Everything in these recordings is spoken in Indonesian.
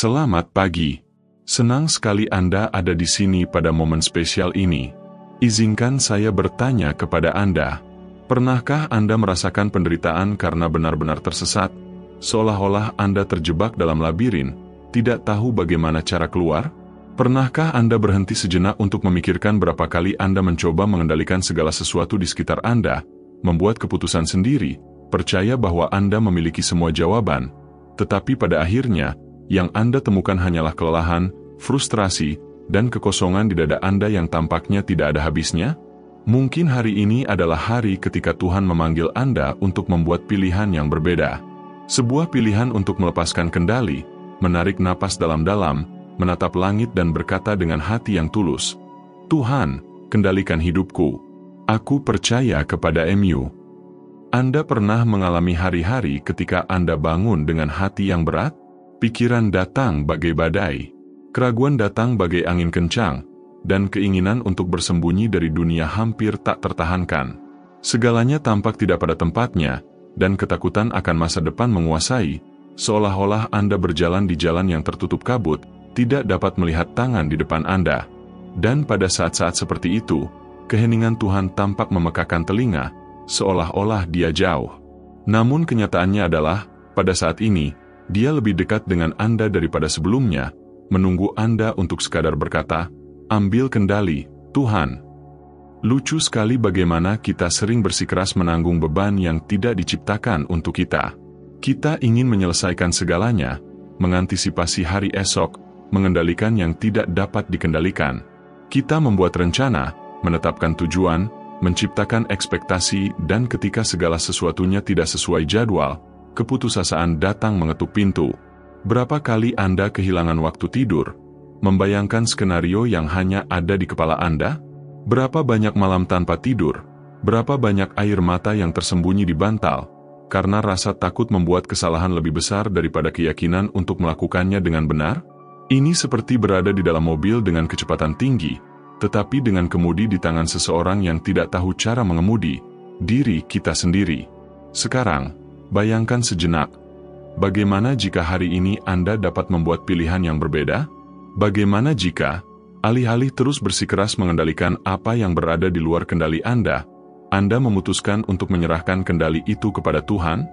Selamat pagi. Senang sekali Anda ada di sini pada momen spesial ini. Izinkan saya bertanya kepada Anda. Pernahkah Anda merasakan penderitaan karena benar-benar tersesat? Seolah-olah Anda terjebak dalam labirin, tidak tahu bagaimana cara keluar? Pernahkah Anda berhenti sejenak untuk memikirkan berapa kali Anda mencoba mengendalikan segala sesuatu di sekitar Anda, membuat keputusan sendiri, percaya bahwa Anda memiliki semua jawaban, tetapi pada akhirnya, yang Anda temukan hanyalah kelelahan, frustrasi, dan kekosongan di dada Anda yang tampaknya tidak ada habisnya? Mungkin hari ini adalah hari ketika Tuhan memanggil Anda untuk membuat pilihan yang berbeda. Sebuah pilihan untuk melepaskan kendali, menarik napas dalam-dalam, menatap langit dan berkata dengan hati yang tulus, "Tuhan, kendalikan hidupku. Aku percaya kepada MU." Anda pernah mengalami hari-hari ketika Anda bangun dengan hati yang berat? Pikiran datang bagai badai, keraguan datang bagai angin kencang, dan keinginan untuk bersembunyi dari dunia hampir tak tertahankan. Segalanya tampak tidak pada tempatnya, dan ketakutan akan masa depan menguasai, seolah-olah Anda berjalan di jalan yang tertutup kabut, tidak dapat melihat tangan di depan Anda. Dan pada saat-saat seperti itu, keheningan Tuhan tampak memekakan telinga, seolah-olah Dia jauh. Namun kenyataannya adalah, pada saat ini, Dia lebih dekat dengan Anda daripada sebelumnya, menunggu Anda untuk sekadar berkata, "Ambil kendali, Tuhan." Lucu sekali bagaimana kita sering bersikeras menanggung beban yang tidak diciptakan untuk kita. Kita ingin menyelesaikan segalanya, mengantisipasi hari esok, mengendalikan yang tidak dapat dikendalikan. Kita membuat rencana, menetapkan tujuan, menciptakan ekspektasi, dan ketika segala sesuatunya tidak sesuai jadwal, keputusasaan datang mengetuk pintu. Berapa kali Anda kehilangan waktu tidur, membayangkan skenario yang hanya ada di kepala Anda? Berapa banyak malam tanpa tidur? Berapa banyak air mata yang tersembunyi di bantal, karena rasa takut membuat kesalahan lebih besar daripada keyakinan untuk melakukannya dengan benar? Ini seperti berada di dalam mobil dengan kecepatan tinggi, tetapi dengan kemudi di tangan seseorang yang tidak tahu cara mengemudi, diri kita sendiri. Sekarang, bayangkan sejenak, bagaimana jika hari ini Anda dapat membuat pilihan yang berbeda? Bagaimana jika, alih-alih terus bersikeras mengendalikan apa yang berada di luar kendali Anda memutuskan untuk menyerahkan kendali itu kepada Tuhan?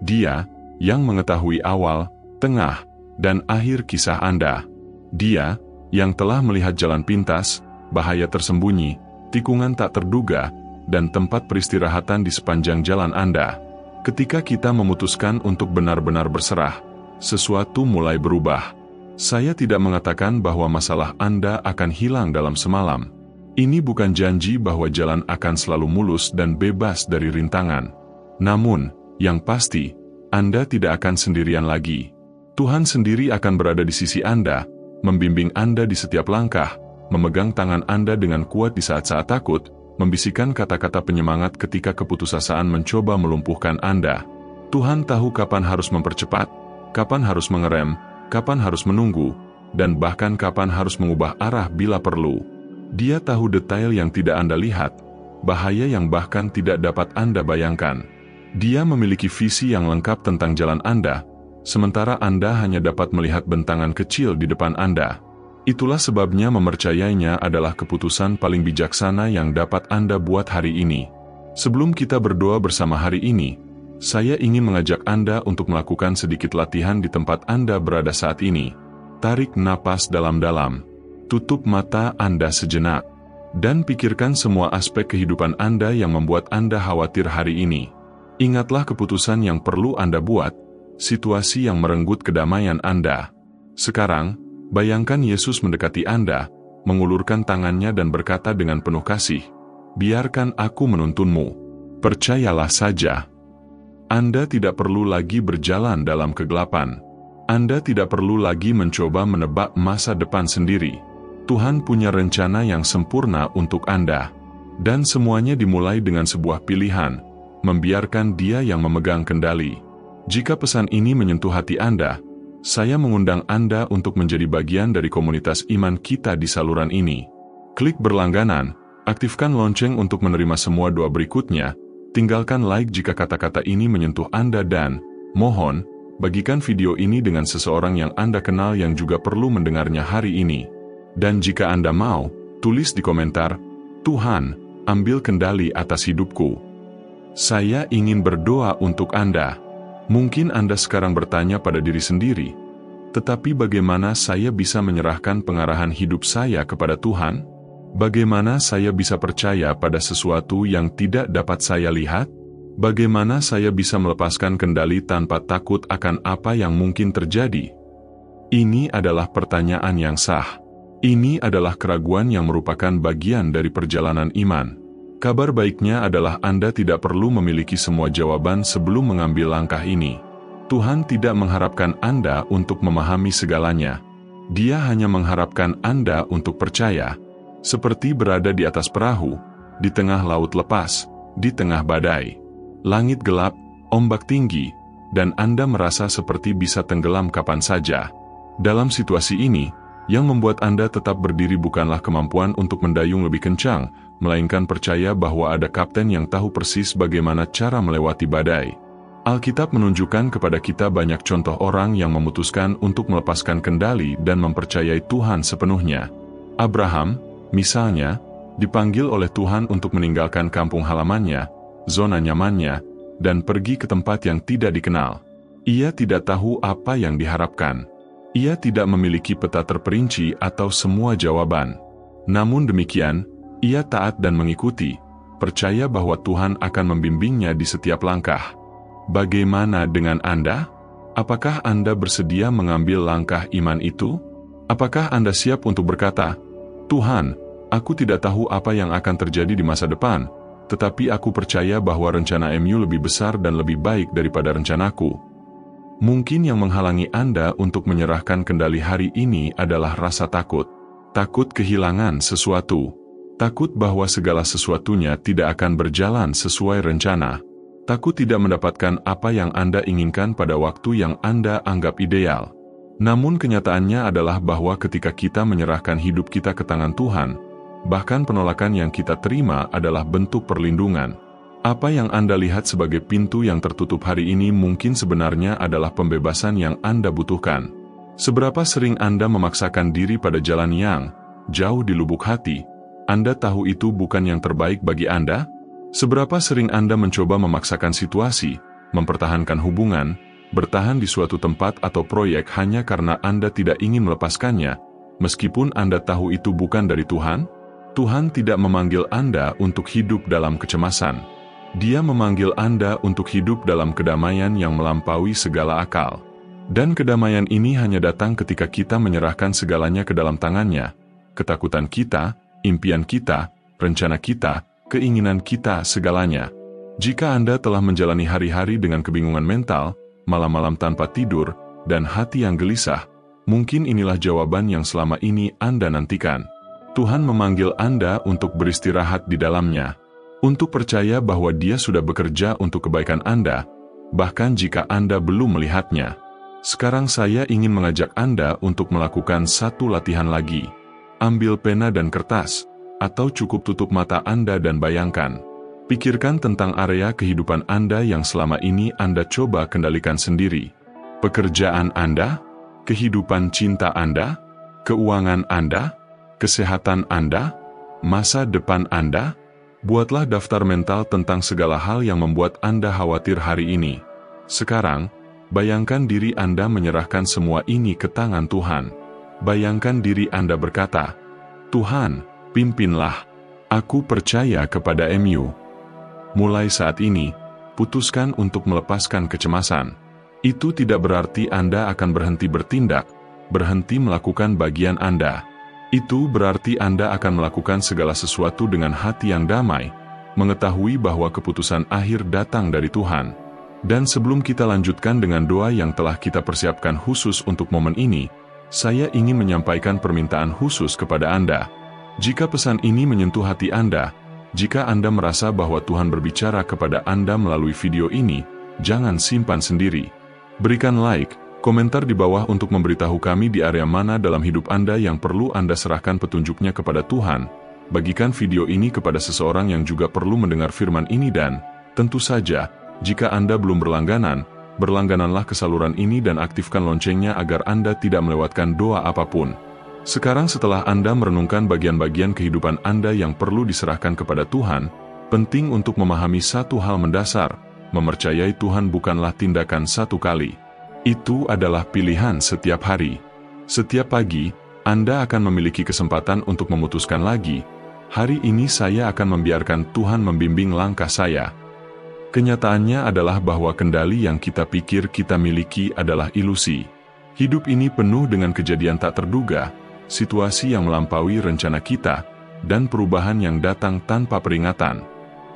Dia, yang mengetahui awal, tengah, dan akhir kisah Anda. Dia, yang telah melihat jalan pintas, bahaya tersembunyi, tikungan tak terduga, dan tempat peristirahatan di sepanjang jalan Anda. Ketika kita memutuskan untuk benar-benar berserah, sesuatu mulai berubah. Saya tidak mengatakan bahwa masalah Anda akan hilang dalam semalam. Ini bukan janji bahwa jalan akan selalu mulus dan bebas dari rintangan. Namun, yang pasti, Anda tidak akan sendirian lagi. Tuhan sendiri akan berada di sisi Anda, membimbing Anda di setiap langkah, memegang tangan Anda dengan kuat di saat-saat takut, membisikkan kata-kata penyemangat ketika keputusasaan mencoba melumpuhkan Anda. Tuhan tahu kapan harus mempercepat, kapan harus mengerem, kapan harus menunggu, dan bahkan kapan harus mengubah arah bila perlu. Dia tahu detail yang tidak Anda lihat, bahaya yang bahkan tidak dapat Anda bayangkan. Dia memiliki visi yang lengkap tentang jalan Anda, sementara Anda hanya dapat melihat bentangan kecil di depan Anda. Itulah sebabnya mempercayainya adalah keputusan paling bijaksana yang dapat Anda buat hari ini. Sebelum kita berdoa bersama hari ini, saya ingin mengajak Anda untuk melakukan sedikit latihan di tempat Anda berada saat ini. Tarik napas dalam-dalam, tutup mata Anda sejenak, dan pikirkan semua aspek kehidupan Anda yang membuat Anda khawatir hari ini. Ingatlah keputusan yang perlu Anda buat, situasi yang merenggut kedamaian Anda. Sekarang, bayangkan Yesus mendekati Anda, mengulurkan tangannya dan berkata dengan penuh kasih, "Biarkan aku menuntunmu. Percayalah saja." Anda tidak perlu lagi berjalan dalam kegelapan. Anda tidak perlu lagi mencoba menebak masa depan sendiri. Tuhan punya rencana yang sempurna untuk Anda. Dan semuanya dimulai dengan sebuah pilihan, membiarkan Dia yang memegang kendali. Jika pesan ini menyentuh hati Anda, saya mengundang Anda untuk menjadi bagian dari komunitas iman kita di saluran ini. Klik berlangganan, aktifkan lonceng untuk menerima semua doa berikutnya, tinggalkan like jika kata-kata ini menyentuh Anda dan, mohon, bagikan video ini dengan seseorang yang Anda kenal yang juga perlu mendengarnya hari ini. Dan jika Anda mau, tulis di komentar, "Tuhan, ambil kendali atas hidupku. Saya ingin berdoa untuk Anda." Mungkin Anda sekarang bertanya pada diri sendiri, tetapi bagaimana saya bisa menyerahkan pengarahan hidup saya kepada Tuhan? Bagaimana saya bisa percaya pada sesuatu yang tidak dapat saya lihat? Bagaimana saya bisa melepaskan kendali tanpa takut akan apa yang mungkin terjadi? Ini adalah pertanyaan yang sah. Ini adalah keraguan yang merupakan bagian dari perjalanan iman. Kabar baiknya adalah Anda tidak perlu memiliki semua jawaban sebelum mengambil langkah ini. Tuhan tidak mengharapkan Anda untuk memahami segalanya. Dia hanya mengharapkan Anda untuk percaya. Seperti berada di atas perahu, di tengah laut lepas, di tengah badai. Langit gelap, ombak tinggi, dan Anda merasa seperti bisa tenggelam kapan saja. Dalam situasi ini, yang membuat Anda tetap berdiri bukanlah kemampuan untuk mendayung lebih kencang, melainkan percaya bahwa ada kapten yang tahu persis bagaimana cara melewati badai. Alkitab menunjukkan kepada kita banyak contoh orang yang memutuskan untuk melepaskan kendali dan mempercayai Tuhan sepenuhnya. Abraham, misalnya, dipanggil oleh Tuhan untuk meninggalkan kampung halamannya, zona nyamannya, dan pergi ke tempat yang tidak dikenal. Ia tidak tahu apa yang diharapkan. Ia tidak memiliki peta terperinci atau semua jawaban. Namun demikian, ia taat dan mengikuti, percaya bahwa Tuhan akan membimbingnya di setiap langkah. Bagaimana dengan Anda? Apakah Anda bersedia mengambil langkah iman itu? Apakah Anda siap untuk berkata, "Tuhan, aku tidak tahu apa yang akan terjadi di masa depan, tetapi aku percaya bahwa rencana MU lebih besar dan lebih baik daripada rencanaku." Mungkin yang menghalangi Anda untuk menyerahkan kendali hari ini adalah rasa takut. Takut kehilangan sesuatu. Takut bahwa segala sesuatunya tidak akan berjalan sesuai rencana. Takut tidak mendapatkan apa yang Anda inginkan pada waktu yang Anda anggap ideal. Namun kenyataannya adalah bahwa ketika kita menyerahkan hidup kita ke tangan Tuhan, bahkan penolakan yang kita terima adalah bentuk perlindungan. Apa yang Anda lihat sebagai pintu yang tertutup hari ini mungkin sebenarnya adalah pembebasan yang Anda butuhkan. Seberapa sering Anda memaksakan diri pada jalan yang jauh di lubuk hati, Anda tahu itu bukan yang terbaik bagi Anda? Seberapa sering Anda mencoba memaksakan situasi, mempertahankan hubungan, bertahan di suatu tempat atau proyek hanya karena Anda tidak ingin melepaskannya, meskipun Anda tahu itu bukan dari Tuhan? Tuhan tidak memanggil Anda untuk hidup dalam kecemasan. Dia memanggil Anda untuk hidup dalam kedamaian yang melampaui segala akal. Dan kedamaian ini hanya datang ketika kita menyerahkan segalanya ke dalam tangannya. Ketakutan kita, impian kita, rencana kita, keinginan kita, segalanya. Jika Anda telah menjalani hari-hari dengan kebingungan mental, malam-malam tanpa tidur, dan hati yang gelisah, mungkin inilah jawaban yang selama ini Anda nantikan. Tuhan memanggil Anda untuk beristirahat di dalamnya, untuk percaya bahwa Dia sudah bekerja untuk kebaikan Anda, bahkan jika Anda belum melihatnya. Sekarang saya ingin mengajak Anda untuk melakukan satu latihan lagi. Ambil pena dan kertas, atau cukup tutup mata Anda dan bayangkan. Pikirkan tentang area kehidupan Anda yang selama ini Anda coba kendalikan sendiri. Pekerjaan Anda, kehidupan cinta Anda, keuangan Anda, kesehatan Anda, masa depan Anda. Buatlah daftar mental tentang segala hal yang membuat Anda khawatir hari ini. Sekarang, bayangkan diri Anda menyerahkan semua ini ke tangan Tuhan. Bayangkan diri Anda berkata, "Tuhan, pimpinlah. Aku percaya kepada MU." Mulai saat ini, putuskan untuk melepaskan kecemasan. Itu tidak berarti Anda akan berhenti bertindak, berhenti melakukan bagian Anda. Itu berarti Anda akan melakukan segala sesuatu dengan hati yang damai, mengetahui bahwa keputusan akhir datang dari Tuhan. Dan sebelum kita lanjutkan dengan doa yang telah kita persiapkan khusus untuk momen ini, saya ingin menyampaikan permintaan khusus kepada Anda. Jika pesan ini menyentuh hati Anda, jika Anda merasa bahwa Tuhan berbicara kepada Anda melalui video ini, jangan simpan sendiri. Berikan like, komentar di bawah untuk memberitahu kami di area mana dalam hidup Anda yang perlu Anda serahkan petunjuknya kepada Tuhan. Bagikan video ini kepada seseorang yang juga perlu mendengar firman ini dan, tentu saja, jika Anda belum berlangganan, berlanggananlah ke saluran ini dan aktifkan loncengnya agar Anda tidak melewatkan doa apapun. Sekarang setelah Anda merenungkan bagian-bagian kehidupan Anda yang perlu diserahkan kepada Tuhan, penting untuk memahami satu hal mendasar, mempercayai Tuhan bukanlah tindakan satu kali. Itu adalah pilihan setiap hari. Setiap pagi, Anda akan memiliki kesempatan untuk memutuskan lagi, hari ini saya akan membiarkan Tuhan membimbing langkah saya. Kenyataannya adalah bahwa kendali yang kita pikir kita miliki adalah ilusi. Hidup ini penuh dengan kejadian tak terduga, situasi yang melampaui rencana kita, dan perubahan yang datang tanpa peringatan.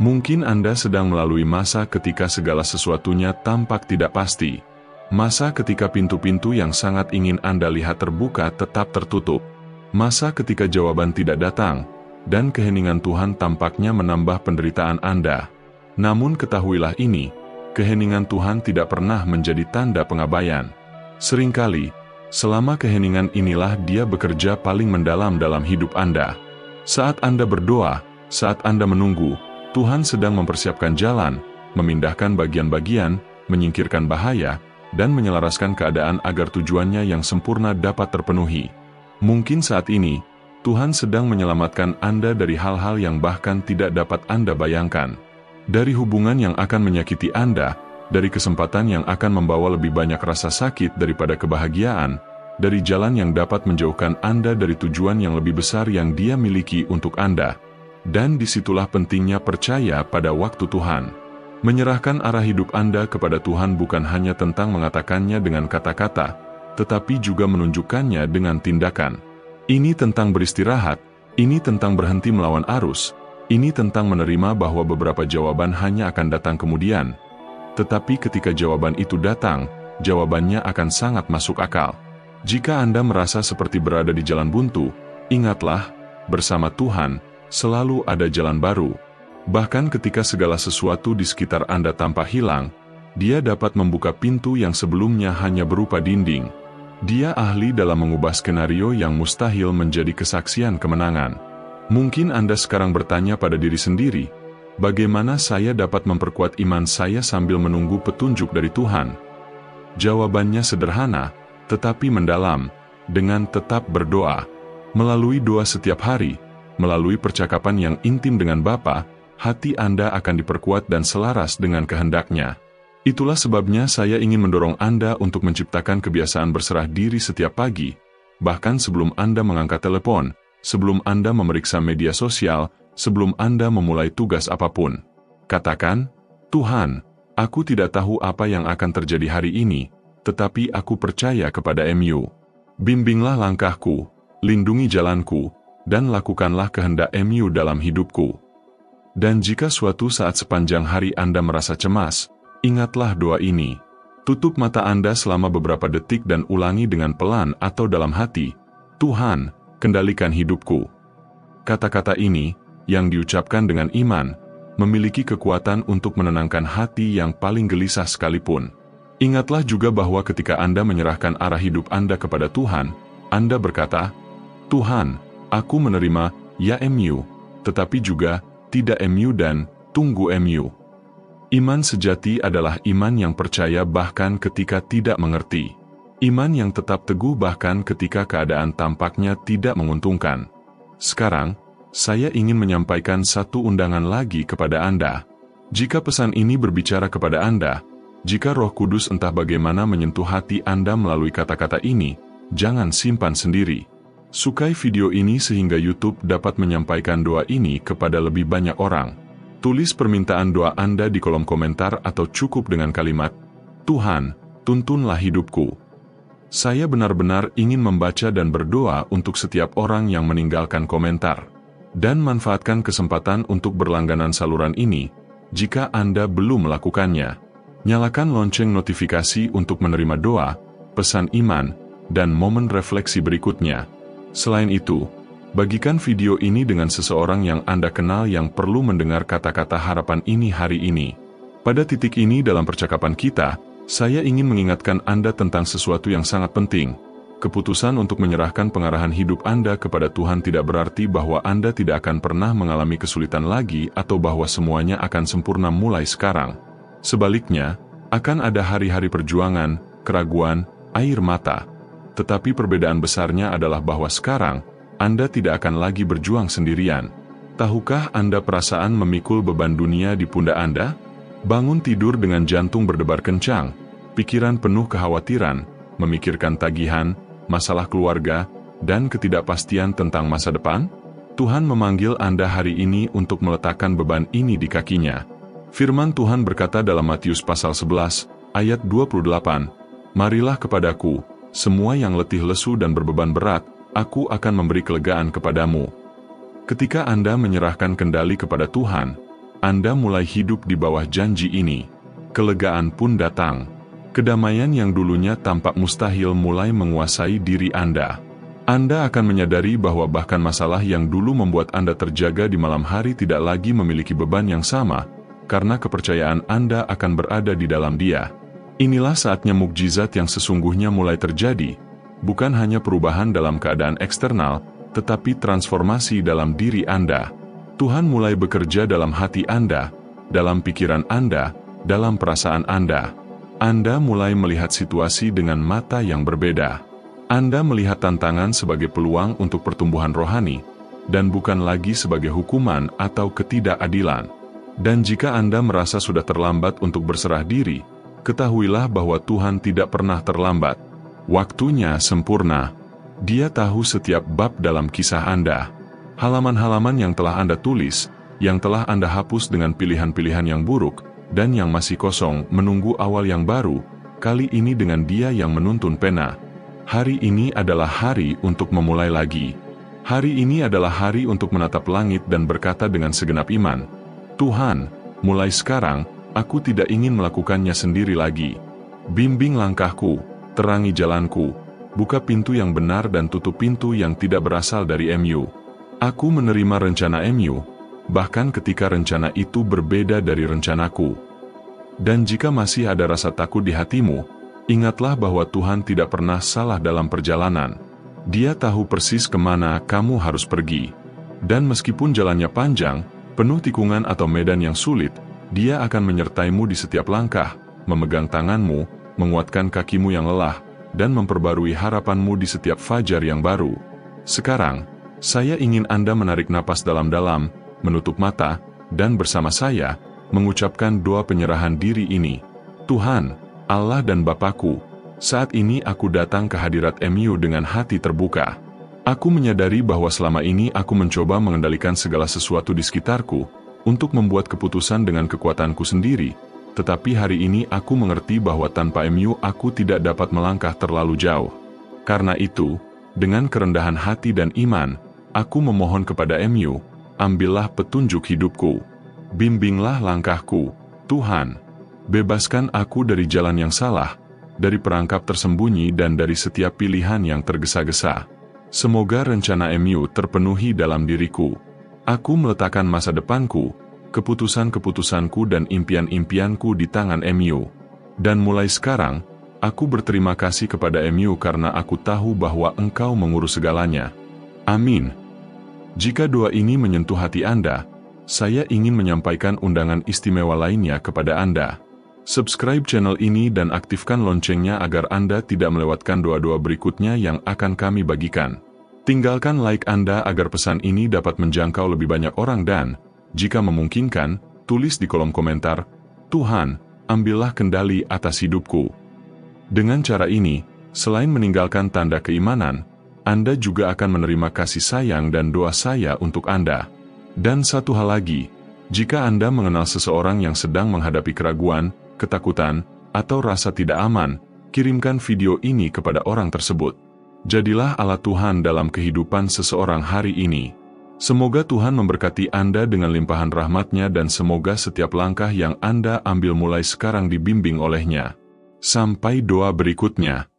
Mungkin Anda sedang melalui masa ketika segala sesuatunya tampak tidak pasti. Masa ketika pintu-pintu yang sangat ingin Anda lihat terbuka tetap tertutup. Masa ketika jawaban tidak datang, dan keheningan Tuhan tampaknya menambah penderitaan Anda. Namun ketahuilah ini, keheningan Tuhan tidak pernah menjadi tanda pengabaian. Seringkali, selama keheningan inilah Dia bekerja paling mendalam dalam hidup Anda. Saat Anda berdoa, saat Anda menunggu, Tuhan sedang mempersiapkan jalan, memindahkan bagian-bagian, menyingkirkan bahaya, dan menyelaraskan keadaan agar tujuannya yang sempurna dapat terpenuhi. Mungkin saat ini, Tuhan sedang menyelamatkan Anda dari hal-hal yang bahkan tidak dapat Anda bayangkan. Dari hubungan yang akan menyakiti Anda, dari kesempatan yang akan membawa lebih banyak rasa sakit daripada kebahagiaan, dari jalan yang dapat menjauhkan Anda dari tujuan yang lebih besar yang Dia miliki untuk Anda. Dan disitulah pentingnya percaya pada waktu Tuhan. Menyerahkan arah hidup Anda kepada Tuhan bukan hanya tentang mengatakannya dengan kata-kata, tetapi juga menunjukkannya dengan tindakan. Ini tentang beristirahat, ini tentang berhenti melawan arus, ini tentang menerima bahwa beberapa jawaban hanya akan datang kemudian. Tetapi ketika jawaban itu datang, jawabannya akan sangat masuk akal. Jika Anda merasa seperti berada di jalan buntu, ingatlah, bersama Tuhan, selalu ada jalan baru. Bahkan ketika segala sesuatu di sekitar Anda tampak hilang, Dia dapat membuka pintu yang sebelumnya hanya berupa dinding. Dia ahli dalam mengubah skenario yang mustahil menjadi kesaksian kemenangan. Mungkin Anda sekarang bertanya pada diri sendiri, bagaimana saya dapat memperkuat iman saya sambil menunggu petunjuk dari Tuhan? Jawabannya sederhana, tetapi mendalam, dengan tetap berdoa. Melalui doa setiap hari, melalui percakapan yang intim dengan Bapa, hati Anda akan diperkuat dan selaras dengan kehendak-Nya. Itulah sebabnya saya ingin mendorong Anda untuk menciptakan kebiasaan berserah diri setiap pagi, bahkan sebelum Anda mengangkat telepon, sebelum Anda memeriksa media sosial, sebelum Anda memulai tugas apapun. Katakan, Tuhan, aku tidak tahu apa yang akan terjadi hari ini, tetapi aku percaya kepada MU. Bimbinglah langkahku, lindungi jalanku, dan lakukanlah kehendak MU dalam hidupku. Dan jika suatu saat sepanjang hari Anda merasa cemas, ingatlah doa ini. Tutup mata Anda selama beberapa detik dan ulangi dengan pelan atau dalam hati, Tuhan, kendalikan hidupku. Kata-kata ini, yang diucapkan dengan iman, memiliki kekuatan untuk menenangkan hati yang paling gelisah sekalipun. Ingatlah juga bahwa ketika Anda menyerahkan arah hidup Anda kepada Tuhan, Anda berkata, Tuhan, aku menerima, ya MU, tetapi juga, tidak MU dan, tunggu MU. Iman sejati adalah iman yang percaya bahkan ketika tidak mengerti. Iman yang tetap teguh bahkan ketika keadaan tampaknya tidak menguntungkan. Sekarang, saya ingin menyampaikan satu undangan lagi kepada Anda. Jika pesan ini berbicara kepada Anda, jika Roh Kudus entah bagaimana menyentuh hati Anda melalui kata-kata ini, jangan simpan sendiri. Sukai video ini sehingga YouTube dapat menyampaikan doa ini kepada lebih banyak orang. Tulis permintaan doa Anda di kolom komentar atau cukup dengan kalimat, Tuhan, tuntunlah hidupku. Saya benar-benar ingin membaca dan berdoa untuk setiap orang yang meninggalkan komentar. Dan manfaatkan kesempatan untuk berlangganan saluran ini, jika Anda belum melakukannya. Nyalakan lonceng notifikasi untuk menerima doa, pesan iman, dan momen refleksi berikutnya. Selain itu, bagikan video ini dengan seseorang yang Anda kenal yang perlu mendengar kata-kata harapan ini hari ini. Pada titik ini dalam percakapan kita, saya ingin mengingatkan Anda tentang sesuatu yang sangat penting. Keputusan untuk menyerahkan pengarahan hidup Anda kepada Tuhan tidak berarti bahwa Anda tidak akan pernah mengalami kesulitan lagi atau bahwa semuanya akan sempurna mulai sekarang. Sebaliknya, Akan ada hari-hari perjuangan, keraguan, air mata. Tetapi perbedaan besarnya adalah bahwa sekarang, Anda tidak akan lagi berjuang sendirian. Tahukah Anda perasaan memikul beban dunia di pundak Anda? Bangun tidur dengan jantung berdebar kencang, pikiran penuh kekhawatiran, memikirkan tagihan, masalah keluarga, dan ketidakpastian tentang masa depan? Tuhan memanggil Anda hari ini untuk meletakkan beban ini di kakinya. Firman Tuhan berkata dalam Matius pasal 11, ayat 28, "Marilah kepadaku, semua yang letih lesu dan berbeban berat, aku akan memberi kelegaan kepadamu." Ketika Anda menyerahkan kendali kepada Tuhan, Anda mulai hidup di bawah janji ini. Kelegaan pun datang. Kedamaian yang dulunya tampak mustahil mulai menguasai diri Anda. Anda akan menyadari bahwa bahkan masalah yang dulu membuat Anda terjaga di malam hari tidak lagi memiliki beban yang sama, karena kepercayaan Anda akan berada di dalam Dia. Inilah saatnya mukjizat yang sesungguhnya mulai terjadi, bukan hanya perubahan dalam keadaan eksternal, tetapi transformasi dalam diri Anda. Tuhan mulai bekerja dalam hati Anda, dalam pikiran Anda, dalam perasaan Anda. Anda mulai melihat situasi dengan mata yang berbeda. Anda melihat tantangan sebagai peluang untuk pertumbuhan rohani, dan bukan lagi sebagai hukuman atau ketidakadilan. Dan jika Anda merasa sudah terlambat untuk berserah diri, ketahuilah bahwa Tuhan tidak pernah terlambat. Waktunya sempurna. Dia tahu setiap bab dalam kisah Anda. Halaman-halaman yang telah Anda tulis, yang telah Anda hapus dengan pilihan-pilihan yang buruk, dan yang masih kosong menunggu awal yang baru, kali ini dengan Dia yang menuntun pena. Hari ini adalah hari untuk memulai lagi. Hari ini adalah hari untuk menatap langit dan berkata dengan segenap iman, "Tuhan, mulai sekarang, aku tidak ingin melakukannya sendiri lagi. Bimbing langkahku, terangi jalanku, buka pintu yang benar dan tutup pintu yang tidak berasal dari MU. Aku menerima rencana MU, bahkan ketika rencana itu berbeda dari rencanaku. Dan jika masih ada rasa takut di hatimu, ingatlah bahwa Tuhan tidak pernah salah dalam perjalanan. Dia tahu persis kemana kamu harus pergi. Dan meskipun jalannya panjang, penuh tikungan atau medan yang sulit, Dia akan menyertaimu di setiap langkah, memegang tanganmu, menguatkan kakimu yang lelah, dan memperbarui harapanmu di setiap fajar yang baru. Sekarang, saya ingin Anda menarik napas dalam-dalam, menutup mata, dan bersama saya, mengucapkan doa penyerahan diri ini. Tuhan, Allah dan Bapakku, saat ini aku datang ke hadirat MU dengan hati terbuka. Aku menyadari bahwa selama ini aku mencoba mengendalikan segala sesuatu di sekitarku, untuk membuat keputusan dengan kekuatanku sendiri, tetapi hari ini aku mengerti bahwa tanpa MU aku tidak dapat melangkah terlalu jauh. Karena itu, dengan kerendahan hati dan iman, aku memohon kepada MU, ambillah petunjuk hidupku. Bimbinglah langkahku, Tuhan. Bebaskan aku dari jalan yang salah, dari perangkap tersembunyi dan dari setiap pilihan yang tergesa-gesa. Semoga rencana MU terpenuhi dalam diriku. Aku meletakkan masa depanku, keputusan-keputusanku dan impian-impianku di tangan MU. Dan mulai sekarang, aku berterima kasih kepada MU karena aku tahu bahwa Engkau mengurus segalanya. Amin. Jika doa ini menyentuh hati Anda, saya ingin menyampaikan undangan istimewa lainnya kepada Anda. Subscribe channel ini dan aktifkan loncengnya agar Anda tidak melewatkan doa-doa berikutnya yang akan kami bagikan. Tinggalkan like Anda agar pesan ini dapat menjangkau lebih banyak orang dan, jika memungkinkan, tulis di kolom komentar, "Tuhan, ambillah kendali atas hidupku." Dengan cara ini, selain meninggalkan tanda keimanan, Anda juga akan menerima kasih sayang dan doa saya untuk Anda. Dan satu hal lagi, jika Anda mengenal seseorang yang sedang menghadapi keraguan, ketakutan, atau rasa tidak aman, kirimkan video ini kepada orang tersebut. Jadilah alat Tuhan dalam kehidupan seseorang hari ini. Semoga Tuhan memberkati Anda dengan limpahan rahmat-Nya dan semoga setiap langkah yang Anda ambil mulai sekarang dibimbing oleh-Nya. Sampai doa berikutnya.